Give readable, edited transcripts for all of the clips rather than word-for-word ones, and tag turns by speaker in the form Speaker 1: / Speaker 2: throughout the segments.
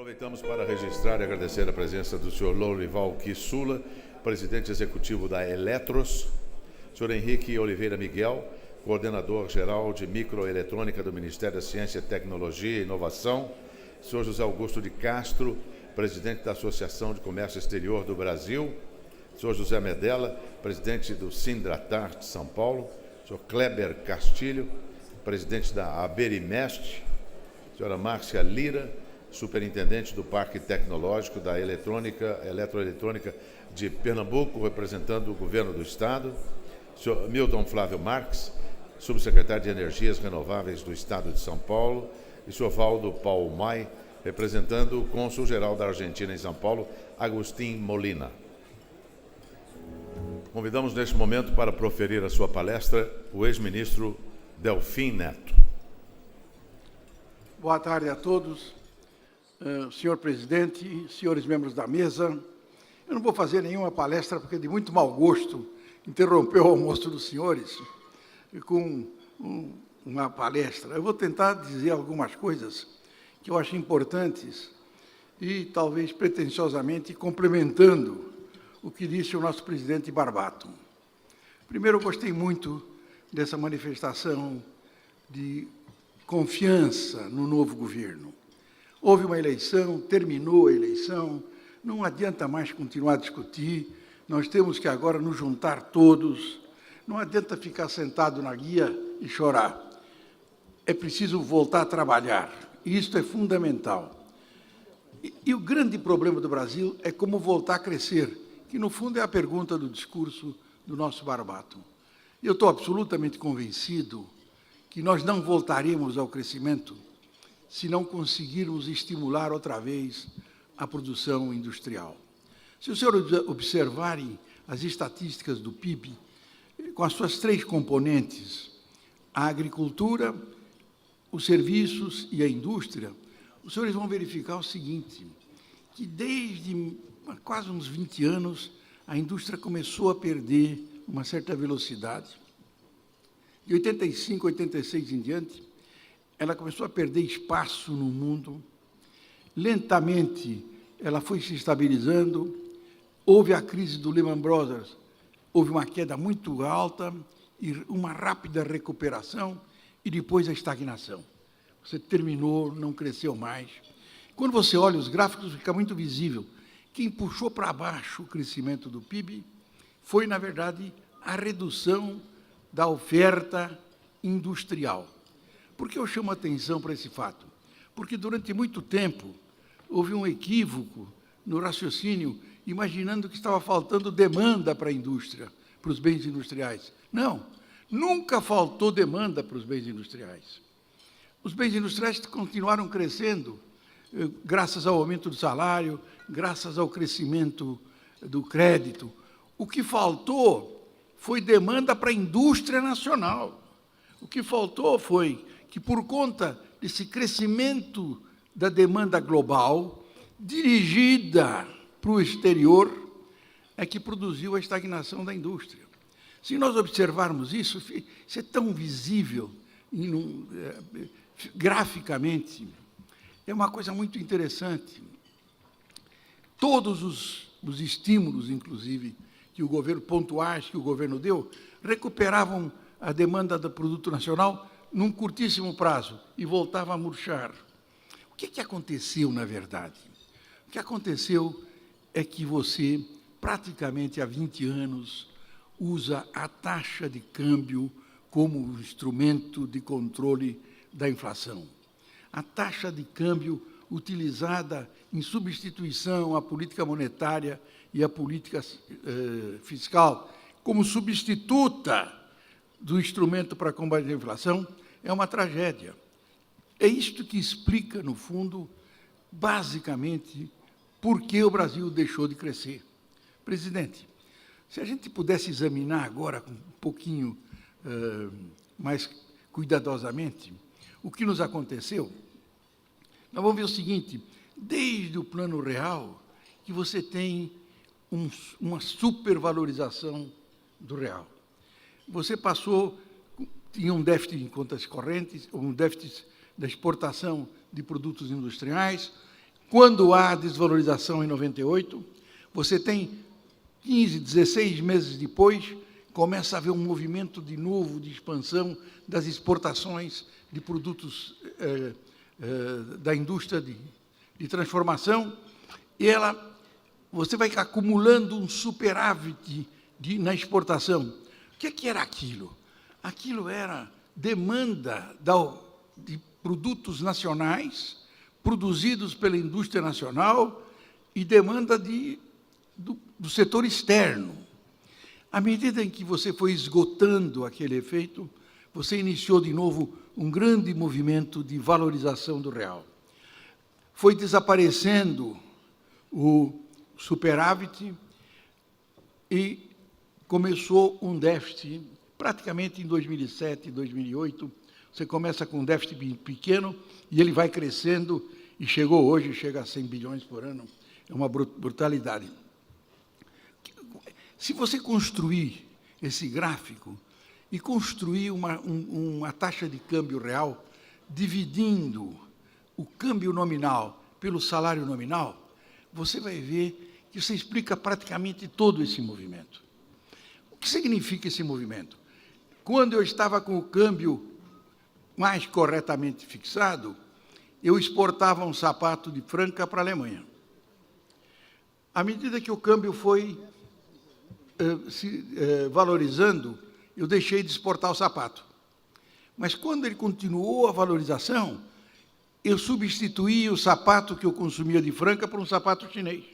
Speaker 1: Aproveitamos para registrar e agradecer a presença do senhor Lourival Kissula, presidente executivo da Eletros, senhor Henrique Oliveira Miguel, coordenador-geral de microeletrônica do Ministério da Ciência, Tecnologia e Inovação, senhor José Augusto de Castro, presidente da Associação de Comércio Exterior do Brasil, senhor José Medella, presidente do Sindratar de São Paulo, senhor Kleber Castilho, presidente da Aberimest, senhora Márcia Lira, superintendente do Parque Tecnológico da Eletroeletrônica de Pernambuco, representando o governo do Estado, senhor Milton Flávio Marques, subsecretário de Energias Renováveis do Estado de São Paulo, e senhor Valdo Paulo Mai, representando o cônsul-geral da Argentina em São Paulo, Agustín Molina. Convidamos neste momento para proferir a sua palestra o ex-ministro Delfim Neto.
Speaker 2: Boa tarde a todos. Senhor presidente, senhores membros da mesa, eu não vou fazer nenhuma palestra, porque é de muito mau gosto interromper o almoço dos senhores com uma palestra. Eu vou tentar dizer algumas coisas que eu acho importantes e, talvez pretensiosamente, complementando o que disse o nosso presidente Barbato. Primeiro, eu gostei muito dessa manifestação de confiança no novo governo. Houve uma eleição, terminou a eleição, não adianta mais continuar a discutir, nós temos que agora nos juntar todos, não adianta ficar sentado na guia e chorar. É preciso voltar a trabalhar, e isso é fundamental. E o grande problema do Brasil é como voltar a crescer, que no fundo é a pergunta do discurso do nosso Barbato. Eu estou absolutamente convencido que nós não voltaremos ao crescimento se não conseguirmos estimular outra vez a produção industrial. Se os senhores observarem as estatísticas do PIB, com as suas três componentes, a agricultura, os serviços e a indústria, os senhores vão verificar o seguinte, que desde quase uns 20 anos, a indústria começou a perder uma certa velocidade. De 85, 86 em diante, ela começou a perder espaço no mundo. Lentamente, ela foi se estabilizando. Houve a crise do Lehman Brothers, houve uma queda muito alta e uma rápida recuperação, e depois a estagnação. Você terminou, não cresceu mais. Quando você olha os gráficos, fica muito visível. Quem puxou para baixo o crescimento do PIB foi, na verdade, a redução da oferta industrial. Por que eu chamo a atenção para esse fato? Porque, durante muito tempo, houve um equívoco no raciocínio, imaginando que estava faltando demanda para a indústria, para os bens industriais. Não, nunca faltou demanda para os bens industriais. Os bens industriais continuaram crescendo, graças ao aumento do salário, graças ao crescimento do crédito. O que faltou foi demanda para a indústria nacional. O que faltou foi que, por conta desse crescimento da demanda global, dirigida para o exterior, é que produziu a estagnação da indústria. Se nós observarmos isso, isso é tão visível, graficamente, é uma coisa muito interessante. Todos os estímulos, inclusive, que o governo, pontuais que o governo deu, recuperavam a demanda do produto nacional num curtíssimo prazo, e voltava a murchar. O que aconteceu, na verdade? O que aconteceu é que você, praticamente há 20 anos, usa a taxa de câmbio como um instrumento de controle da inflação. A taxa de câmbio utilizada em substituição à política monetária e à política fiscal, como substituta do instrumento para combater a inflação, é uma tragédia. É isto que explica, no fundo, basicamente, por que o Brasil deixou de crescer. Presidente, se a gente pudesse examinar agora, com um pouquinho mais cuidadosamente, o que nos aconteceu, nós vamos ver o seguinte, desde o Plano Real, que você tem uma supervalorização do real. Você tinha um déficit em contas correntes, um déficit da exportação de produtos industriais. Quando há desvalorização em 98, você tem 15, 16 meses depois, começa a haver um movimento de novo de expansão das exportações de produtos da indústria de transformação, e você vai acumulando um superávit na exportação. O que era aquilo? Aquilo era demanda de produtos nacionais, produzidos pela indústria nacional, e demanda do setor externo. À medida em que você foi esgotando aquele efeito, você iniciou de novo um grande movimento de valorização do real. Foi desaparecendo o superávit e começou um déficit, praticamente em 2007, 2008, você começa com um déficit pequeno e ele vai crescendo e chega a 100 bilhões por ano. É uma brutalidade. Se você construir esse gráfico e construir uma taxa de câmbio real, dividindo o câmbio nominal pelo salário nominal, você vai ver que você explica praticamente todo esse movimento. O que significa esse movimento? Quando eu estava com o câmbio mais corretamente fixado, eu exportava um sapato de Franca para a Alemanha. À medida que o câmbio foi se valorizando, eu deixei de exportar o sapato. Mas, quando ele continuou a valorização, eu substituí o sapato que eu consumia de Franca por um sapato chinês.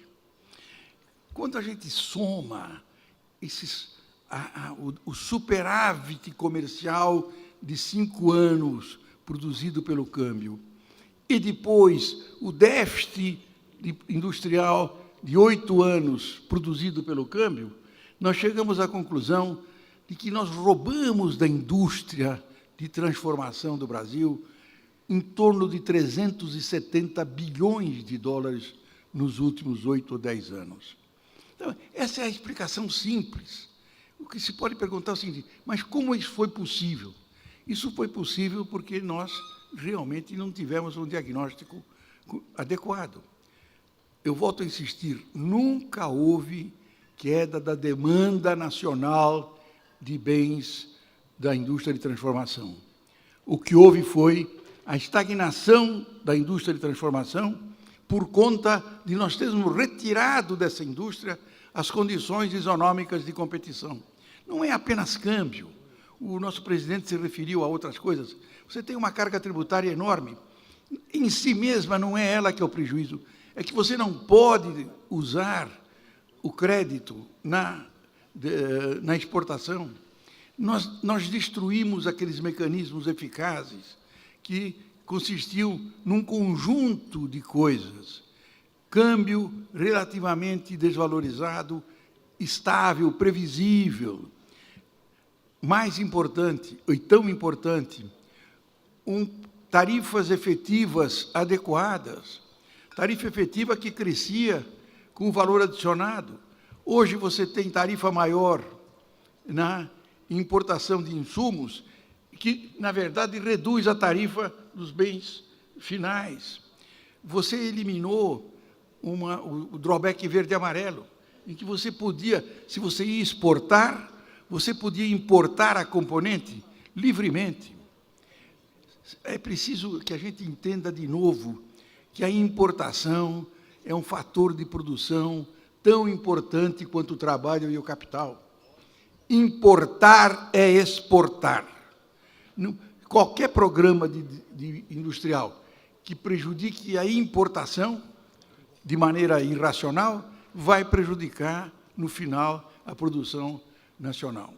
Speaker 2: Quando a gente soma o superávit comercial de 5 anos produzido pelo câmbio e depois o déficit industrial de 8 anos produzido pelo câmbio, nós chegamos à conclusão de que nós roubamos da indústria de transformação do Brasil em torno de 370 bilhões de dólares nos últimos 8 ou 10 anos. Então, essa é a explicação simples. O que se pode perguntar é o seguinte: mas como isso foi possível? Isso foi possível porque nós realmente não tivemos um diagnóstico adequado. Eu volto a insistir, nunca houve queda da demanda nacional de bens da indústria de transformação. O que houve foi a estagnação da indústria de transformação por conta de nós termos retirado dessa indústria as condições isonômicas de competição. Não é apenas câmbio. O nosso presidente se referiu a outras coisas. Você tem uma carga tributária enorme. Em si mesma, não é ela que é o prejuízo. É que você não pode usar o crédito na exportação. Nós destruímos aqueles mecanismos eficazes que consistiam num conjunto de coisas. Câmbio relativamente desvalorizado, estável, previsível. Mais importante, e tão importante, tarifas efetivas adequadas. Tarifa efetiva que crescia com o valor adicionado. Hoje você tem tarifa maior na importação de insumos, que, na verdade, reduz a tarifa dos bens finais. Você eliminou o drawback verde e amarelo, em que você podia, se você ia exportar, você podia importar a componente livremente. É preciso que a gente entenda de novo que a importação é um fator de produção tão importante quanto o trabalho e o capital. Importar é exportar. Qualquer programa industrial que prejudique a importação de maneira irracional vai prejudicar, no final, a produção nacional.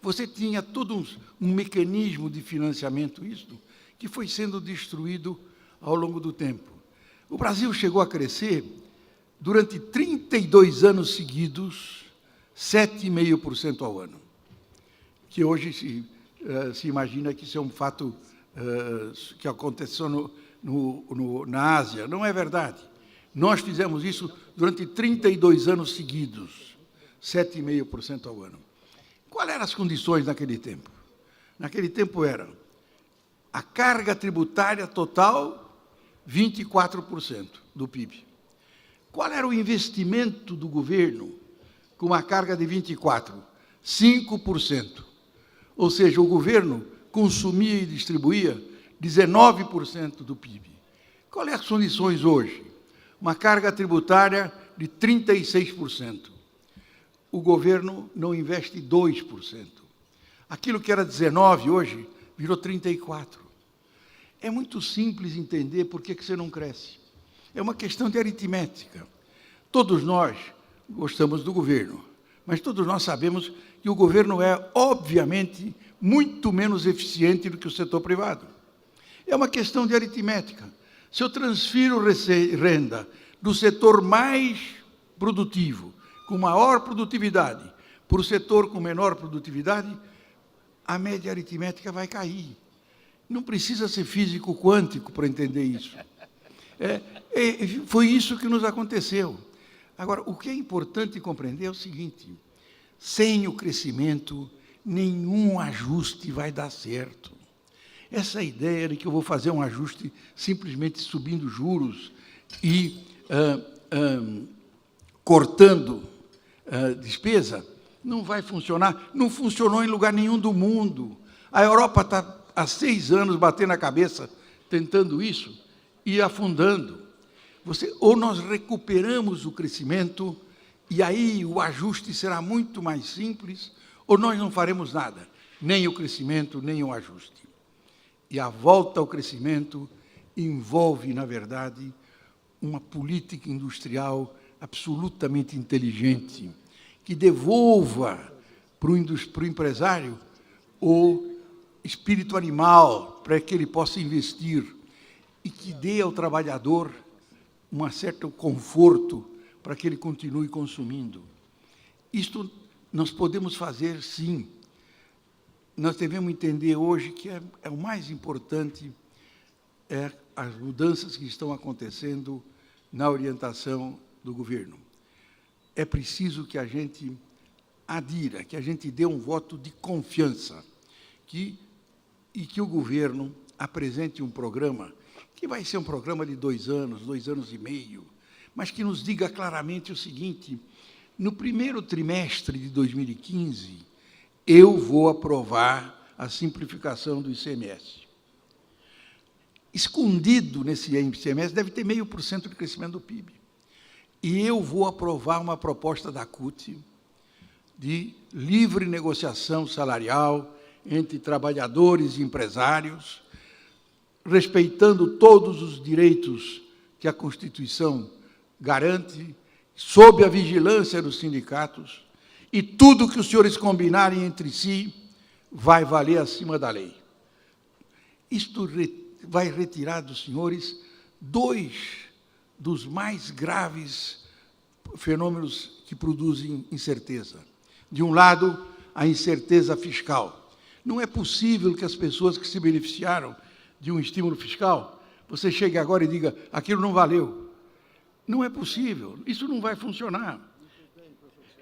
Speaker 2: Você tinha todo um mecanismo de financiamento, que foi sendo destruído ao longo do tempo. O Brasil chegou a crescer, durante 32 anos seguidos, 7,5% ao ano, que hoje se imagina que isso é um fato que aconteceu na Ásia. Não é verdade. Nós fizemos isso durante 32 anos seguidos, 7,5% ao ano. Quais eram as condições naquele tempo? Naquele tempo era a carga tributária total 24% do PIB. Qual era o investimento do governo com uma carga de 24%? 5%. Ou seja, o governo consumia e distribuía 19% do PIB. Quais são as condições hoje? Uma carga tributária de 36%. O governo não investe 2%. Aquilo que era 19% hoje virou 34%. É muito simples entender por que você não cresce. É uma questão de aritmética. Todos nós gostamos do governo, mas todos nós sabemos que o governo é, obviamente, muito menos eficiente do que o setor privado. É uma questão de aritmética. Se eu transfiro renda do setor mais produtivo, com maior produtividade, para o setor com menor produtividade, a média aritmética vai cair. Não precisa ser físico quântico para entender isso. Foi isso que nos aconteceu. Agora, o que é importante compreender é o seguinte: sem o crescimento, nenhum ajuste vai dar certo. Essa ideia de que eu vou fazer um ajuste simplesmente subindo juros e cortando despesa, não vai funcionar. Não funcionou em lugar nenhum do mundo. A Europa está há 6 anos batendo a cabeça, tentando isso e afundando. Ou nós recuperamos o crescimento, e aí o ajuste será muito mais simples, ou nós não faremos nada, nem o crescimento, nem o ajuste. E a volta ao crescimento envolve, na verdade, uma política industrial absolutamente inteligente, que devolva para o empresário o espírito animal, para que ele possa investir, e que dê ao trabalhador um certo conforto para que ele continue consumindo. Isto nós podemos fazer, sim. Nós devemos entender hoje que o mais importante é as mudanças que estão acontecendo na orientação do governo. É preciso que a gente adira, que a gente dê um voto de confiança, e que o governo apresente um programa, que vai ser um programa de 2 anos, 2 anos e meio, mas que nos diga claramente o seguinte: no primeiro trimestre de 2015, eu vou aprovar a simplificação do ICMS. Escondido nesse ICMS deve ter 0,5% de crescimento do PIB. E eu vou aprovar uma proposta da CUT de livre negociação salarial entre trabalhadores e empresários, respeitando todos os direitos que a Constituição garante, sob a vigilância dos sindicatos, e tudo que os senhores combinarem entre si vai valer acima da lei. Isto vai retirar dos senhores 2 dos mais graves fenômenos que produzem incerteza. De um lado, a incerteza fiscal. Não é possível que as pessoas que se beneficiaram de um estímulo fiscal, você chegue agora e diga, aquilo não valeu. Não é possível, isso não vai funcionar.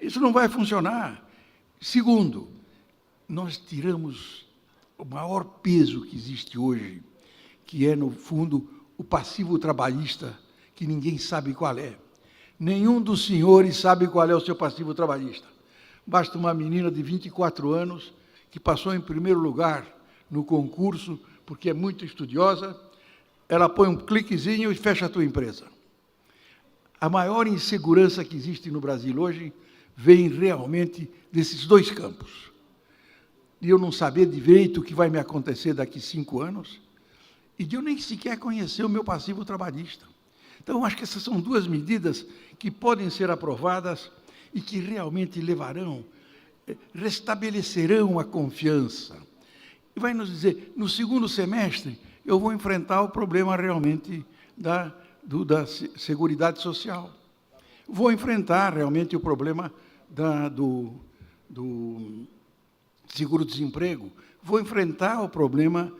Speaker 2: Isso não vai funcionar. Segundo, nós tiramos o maior peso que existe hoje, que é, no fundo, o passivo trabalhista, que ninguém sabe qual é. Nenhum dos senhores sabe qual é o seu passivo trabalhista. Basta uma menina de 24 anos, que passou em primeiro lugar no concurso, porque é muito estudiosa, ela põe um cliquezinho e fecha a tua empresa. A maior insegurança que existe no Brasil hoje vem realmente desses 2 campos. De eu não saber direito o que vai me acontecer daqui 5 anos, e de eu nem sequer conhecer o meu passivo trabalhista. Então, acho que essas são 2 medidas que podem ser aprovadas e que realmente restabelecerão a confiança. E vai nos dizer, no segundo semestre, eu vou enfrentar o problema realmente da Seguridade Social. Vou enfrentar realmente o problema do seguro-desemprego. Vou enfrentar o problema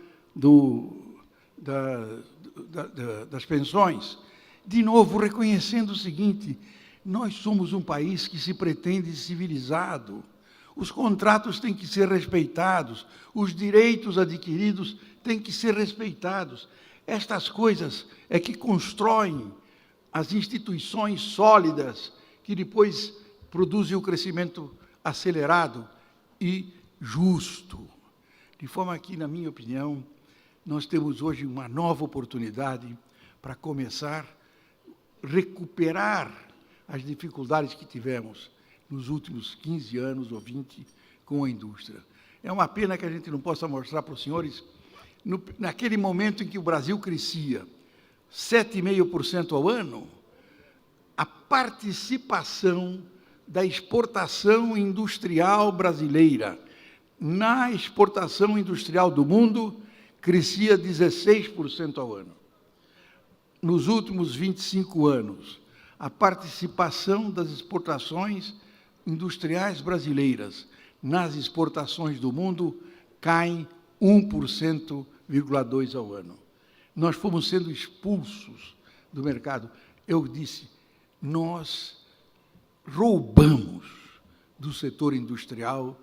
Speaker 2: das pensões. De novo, reconhecendo o seguinte: nós somos um país que se pretende civilizado. Os contratos têm que ser respeitados, os direitos adquiridos têm que ser respeitados. Estas coisas é que constroem as instituições sólidas que depois produzem o crescimento acelerado e justo. De forma que, na minha opinião, nós temos hoje uma nova oportunidade para começar a recuperar as dificuldades que tivemos nos últimos 15 anos ou 20 com a indústria. É uma pena que a gente não possa mostrar para os senhores, naquele momento em que o Brasil crescia 7,5% ao ano, a participação da exportação industrial brasileira na exportação industrial do mundo crescia 16% ao ano. Nos últimos 25 anos, a participação das exportações industriais brasileiras nas exportações do mundo cai 1,2% ao ano. Nós fomos sendo expulsos do mercado. Eu disse, nós roubamos do setor industrial,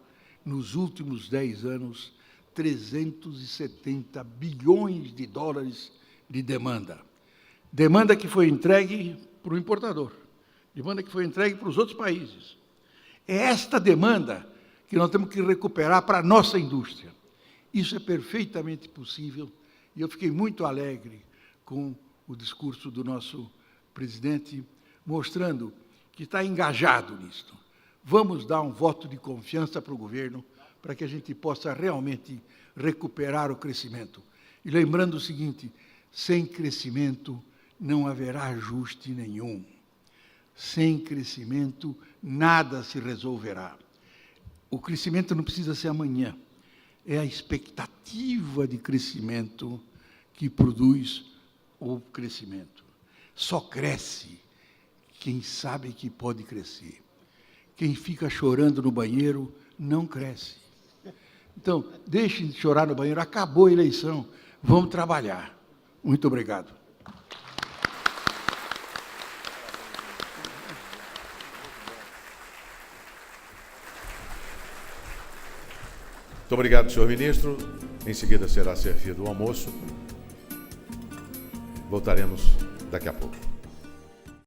Speaker 2: nos últimos 10 anos, 370 bilhões de dólares de demanda. Demanda que foi entregue para o importador, demanda que foi entregue para os outros países. É esta demanda que nós temos que recuperar para a nossa indústria. Isso é perfeitamente possível, e eu fiquei muito alegre com o discurso do nosso presidente, mostrando que está engajado nisto. Vamos dar um voto de confiança para o governo, para que a gente possa realmente recuperar o crescimento. E lembrando o seguinte, sem crescimento não haverá ajuste nenhum. Sem crescimento, nada se resolverá. O crescimento não precisa ser amanhã. É a expectativa de crescimento que produz o crescimento. Só cresce quem sabe que pode crescer. Quem fica chorando no banheiro não cresce. Então, deixem de chorar no banheiro, acabou a eleição, vamos trabalhar. Muito obrigado.
Speaker 1: Muito obrigado, senhor ministro. Em seguida será servido o almoço. Voltaremos daqui a pouco.